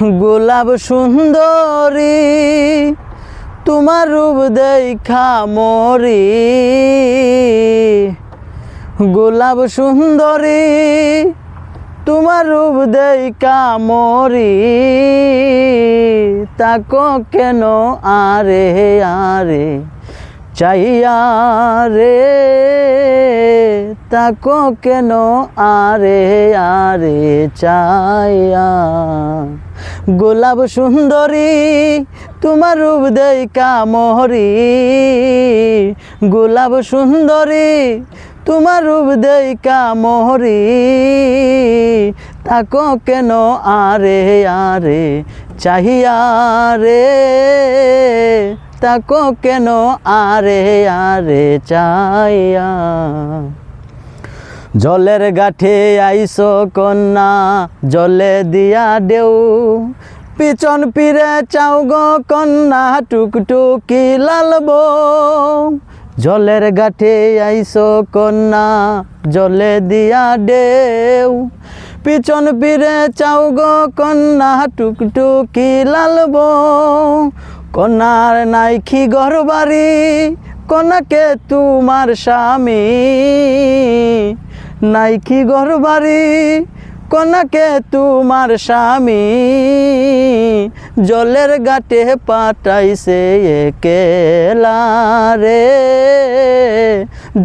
গোলাপ সুন্দরী তোমার রূপ দেখা মরি। গোলাপ সুন্দরী তোমার রূপ দেখা মরি। তাকো কেন আরে আরে চাইয়া রে। তাকো কেন আরে আরে চাইয়া। গোলাপ সুন্দরী তোমার রূপ দেখা মরি। গোলাপ সুন্দরী তোমার রূপ দেখা মরি। তাকো কেন আরে আরে চাহিয়া রে। তাকো কেন আরে আরে চাইয়া। জলের গাঠে আইসো কন্যা জলে দিয়া দেও। পিছন পিরে চাও গো কন্যা টুকটুকি লালবো। জলের গাঠে আইসো কন্যা জলে দিয়া দেও। পিছন পিরে চাও গো কন্যা টুকটুকি লালবো। কন্যার নাইকি ঘর বাড়ি কন্যাকে তোমার স্বামী। নাইকি ঘর বাড়ি কন্যাকে তোমার স্বামী। জলের ঘাটে পাঠাইছে একেলা রে।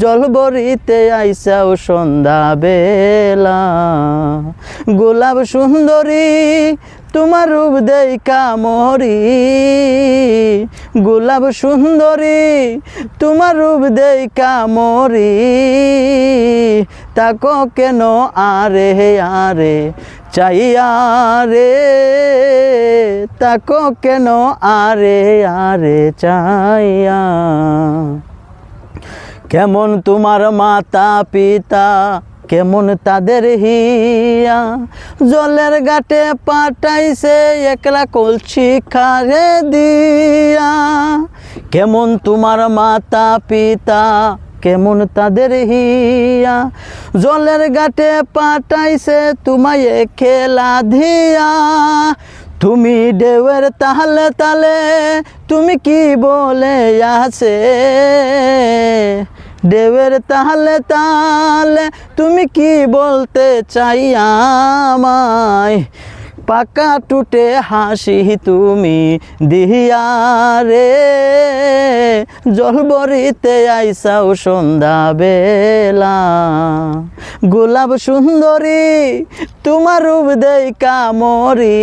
জল বরিতে আইসাও সন্ধ্যা বেলা। গোলাপ সুন্দরী তোমার রূপ দেখা মরি। গোলাপ সুন্দরী তোমার রূপ দেখা মরি। তাকো কেন আরে আরে চাইয়া রে। তাকো কেন আরে আরে চাইয়া। কেমন তোমার মাতা পিতা কেমন তাদের হিয়া। জলের ঘাটে পাঠাইছে একলা কলসি খারে দিয়া। কেমন তোমার মাতা পিতা কেমন তাদের হিয়া। জলের ঘাটে পাঠাইছে তোমায় খেলা ধিয়া। তুমি ঢেউয়ের তালে তালে তুমি কি বলে আছে। ঢেউয়ের তালে তালে তুমি কি বলতে চাই আমায়। পাকা টুটে হাসি তুমি দিয়া রে। জল বরিতে আইসাও সন্ধ্যা বেলা। গোলাপ সুন্দরী তোমার রূপ দেখা মরি।